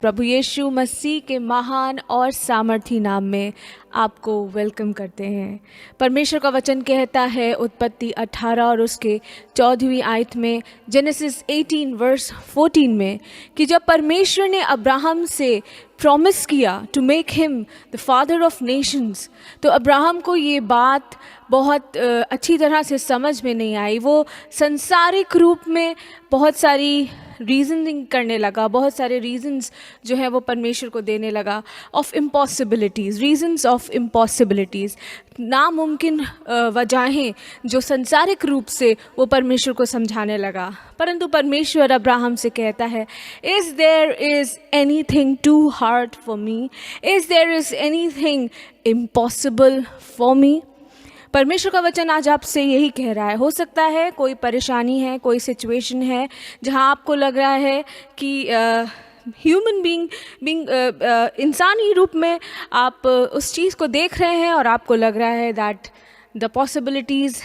प्रभु यीशु मसीह के महान और सामर्थी नाम में आपको वेलकम करते हैं। परमेश्वर का वचन कहता है उत्पत्ति 18 और उसके 14वीं आयत में, जेनेसिस 18 वर्स 14 में, कि जब परमेश्वर ने अब्राहम से प्रॉमिस किया to make him the father of nations, तो अब्राहम को ये बात बहुत अच्छी तरह से समझ में नहीं आई। वो संसारिक रूप में बहुत सारी रीजनिंग करने लगा, बहुत सारे रीजंस जो है वो परमेश्वर को देने लगा, ऑफ इम्पॉसिबिलिटीज़, रीजंस ऑफ इम्पॉसिबिलिटीज़, नामुमकिन वजहें जो संसारिक रूप से वो परमेश्वर को समझाने लगा। परंतु परमेश्वर अब्राहम से कहता है, is there is anything too hard for me, is there is anything impossible for me. परमेश्वर का वचन आज आपसे यही कह रहा है। हो सकता है कोई परेशानी है, कोई सिचुएशन है जहां आपको लग रहा है कि ह्यूमन बीइंग इंसानी रूप में आप उस चीज़ को देख रहे हैं और आपको लग रहा है that the possibilities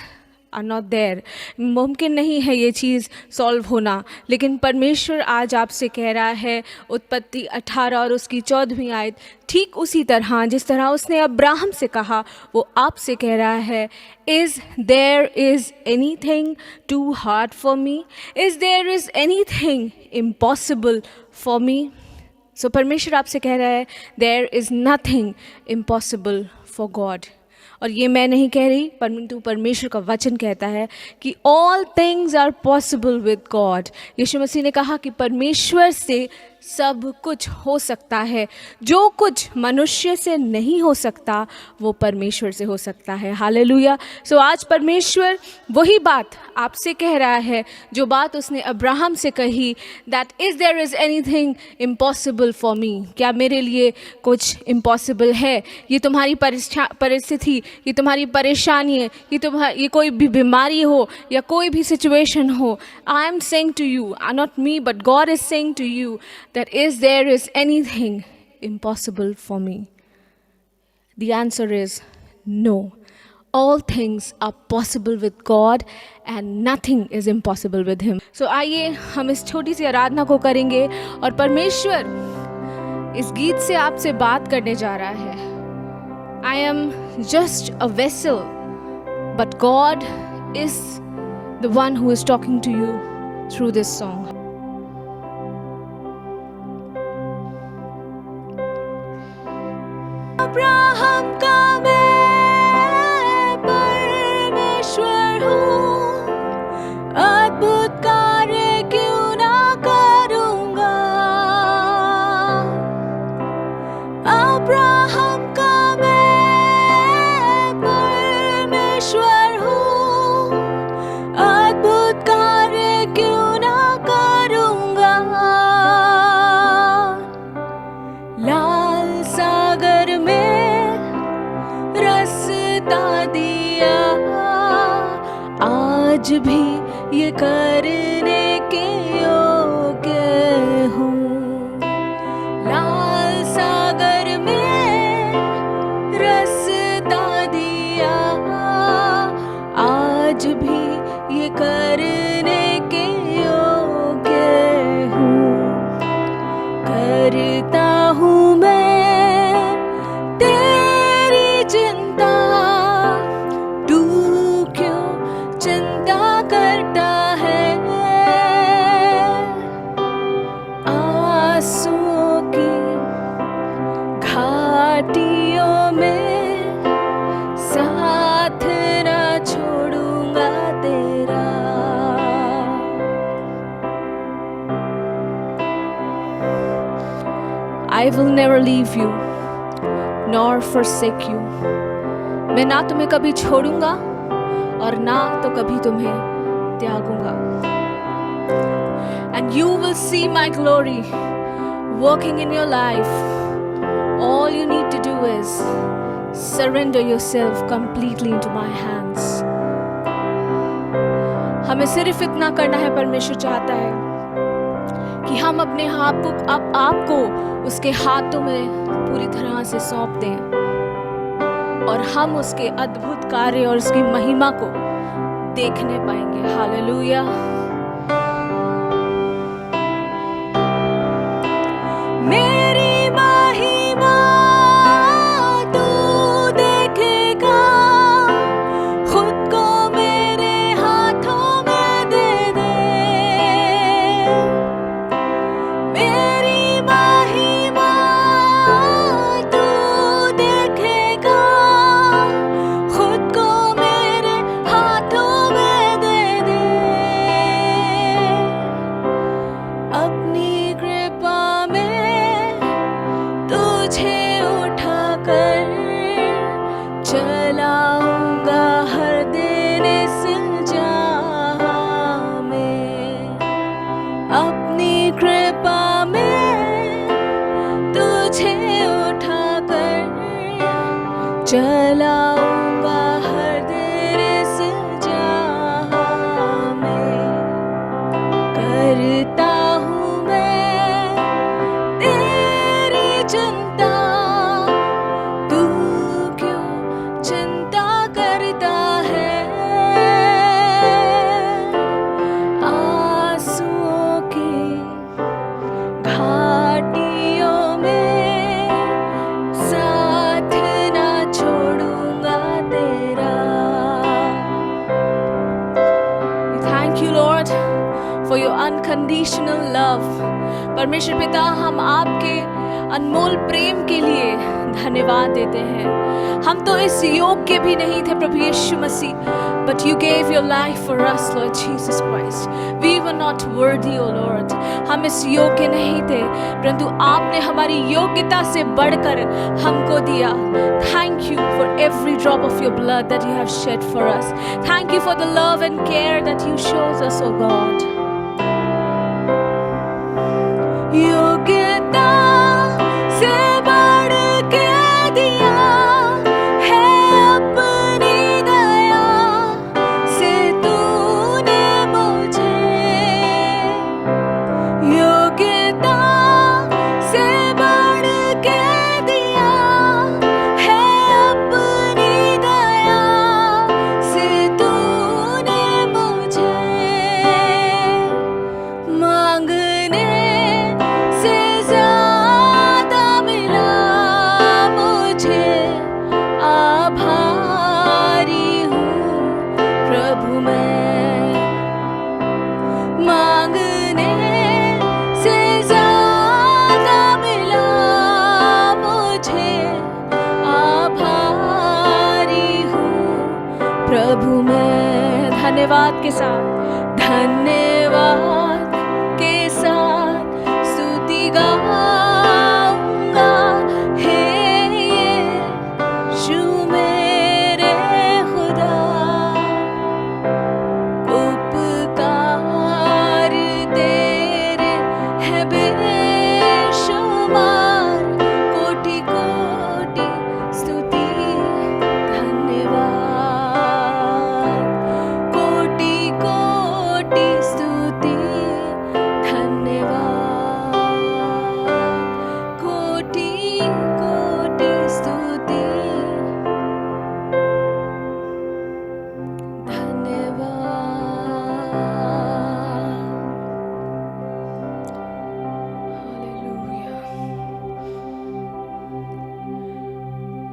are not there, मुमकिन नहीं है ये चीज़ सॉल्व होना। लेकिन परमेश्वर आज आपसे कह रहा है, उत्पत्ति 18 और उसकी 14वीं आयत, ठीक उसी तरह जिस तरह उसने अब्राहम से कहा, वो आपसे कह रहा है, is there is anything too hard for me, is there is anything impossible for me. So परमेश्वर आपसे कह रहा है, there is nothing impossible for God. और ये मैं नहीं कह रही, परंतु परमेश्वर का वचन कहता है कि all things are possible with God. Yeshu Masih ने कहा कि परमेश्वर से सब कुछ हो सकता है। जो कुछ मनुष्य से नहीं हो सकता वो परमेश्वर से हो सकता है। हालेलुया। सो आज परमेश्वर वही बात आपसे कह रहा है जो बात उसने अब्राहम से कही, that is there is anything impossible for me. क्या मेरे लिए कुछ इम्पॉसिबल है? ये तुम्हारी परिस्थिति, ये तुम्हारी परेशानी है, ये कोई भी बीमारी हो या कोई भी सिचुएशन हो, I am saying to you, not me but God is saying to you, that is there is anything impossible for me? The answer is no. All things are possible with God and nothing is impossible with him. So आइए हम इस छोटी सी आराधना को करेंगे और परमेश्वर इस गीत से आपसे बात करने जा रहा है। I am just a vessel, but God is the one who is talking to you through this song. Abraham का मैं परमेश्वर हूँ, अद्भुत कार्य क्यों ना करूँगा। अब्राहम का मैं परमेश्वर हूँ, अद्भुत कार्य क्यों ना करूँगा। लाल सागर आज भी ये करने के योग्य हूँ। लाल सागर में रास्ता दिया, आज भी ये करने के योग्य हूँ। करता हूँ मैं तेरी चिंता, तू क्यों चिंता करता है। आंसुओं की घाटियों में साथ ना छोड़ूंगा तेरा। I will never leave you nor forsake you. मैं ना तुम्हें कभी छोड़ूंगा और ना तो कभी तुम्हें त्यागूंगा। And you will see my glory working in your life. All you need to do is surrender yourself completely into my hands. हमें सिर्फ इतना करना है। परमेश्वर चाहता है कि हम अपने आप को उसके हाथों में पूरी तरह से सौंप दें और हम उसके अद्भुत कार्य और उसकी महिमा को देखने पाएंगे। हालेलुया। मेरी महिमा तू देखेगा, खुद को मेरे हाथों में दे दे। मेरी महिमा तू देखेगा, खुद को मेरे हाथों में दे दे। अपनी कृपा में तुझे उठाकर चलाऊंगा हर दिन इस जहां में। अपनी कृपा में तुझे उठाकर चलाऊंगा हर दिन इस जहां में। करता हूँ मैं तेरी चिंता, तू क्यों चिंता करता है। आंसुओं की घाटियों में साथ ना छोड़ूंगा तेरा। Thank you, Lord, for your unconditional love. परमेश्वर पिता, हम आपके अनमोल प्रेम के लिए धन्यवाद देते हैं। हम तो इस योग्य भी नहीं थे प्रभु यीशु मसीह, but you gave your life for us, Lord Jesus Christ. We were not worthy, O Lord. हम इस योग्य नहीं थे, परंतु आपने हमारी योग्यता से बढ़कर हमको दिया। Thank you for every drop of your blood that you have shed for us. Thank you for the love and care that you shows us, O God. योग्यता से बढ़ के दिया है अपनी दया से तूने मुझे। योग्यता से बढ़ के दिया है अपनी दया से तूने मुझे। मांगने से ज्यादा मिला मुझे, आभारी हूँ प्रभु मैं। मांगने से ज्यादा मिला मुझे, आभारी हूँ प्रभु मैं। धन्यवाद के साथ, धन्यवाद के साथ स्तुति गाऊंगा। हे यीशु मेरे खुदा, उपकार तेरे है बेशुमार। कोटि कोटि स्तुति धन्यवाद, कोटि कोटि स्तुति धन्यवाद, कोटि कोटि स्तुति धन्यवाद।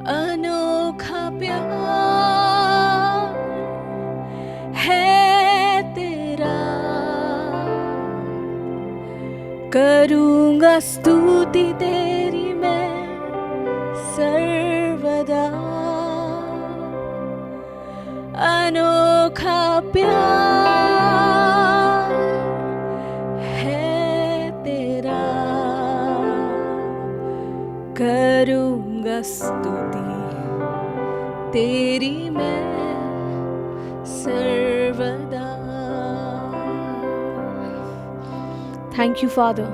अनोखा प्यार है तेरा, करूँगा स्तुति तेरी मैं सर्वदा। अनोखा प्यार है तेरा, करूँगा स्तुति तेरी मैं सर्वदा। Thank you father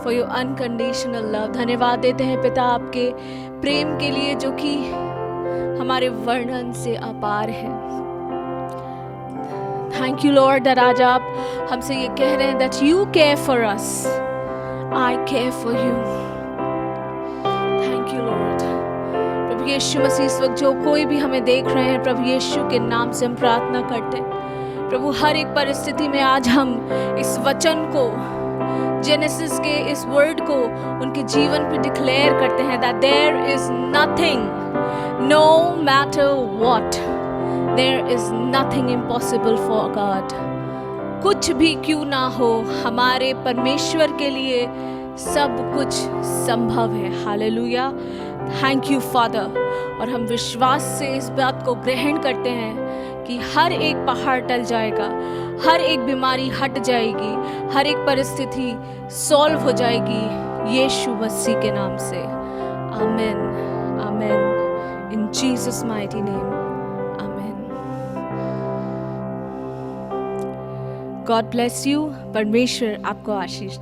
for your unconditional love. धन्यवाद देते हैं पिता आपके प्रेम के लिए जो कि हमारे वर्णन से अपार है। थैंक यू लॉर्ड दैट आज आप हमसे ये कह रहे हैं that you care for us, I care for you. Thank you Lord. प्रभु यीशु मसीह इस वक्त जो कोई भी हमें देख रहे हैं, प्रभु यीशु के नाम से हम प्रार्थना करते हैं प्रभु हर एक परिस्थिति में आज हम इस वचन को जेनेसिस के इस वर्ड को उनके जीवन पे डिक्लेयर करते हैं that there is nothing, no matter what, there is nothing impossible for God. कुछ भी क्यों ना हो, हमारे परमेश्वर के लिए सब कुछ संभव है। Hallelujah, thank you father. और हम विश्वास से इस बात को ग्रहण करते हैं कि हर एक पहाड़ टल जाएगा, हर एक बीमारी हट जाएगी, हर एक परिस्थिति सॉल्व हो जाएगी यीशु मसीह के नाम से। आमीन, आमीन, इन जीसस माइटी नेम, आमीन। God bless you. परमेश्वर आपको आशीष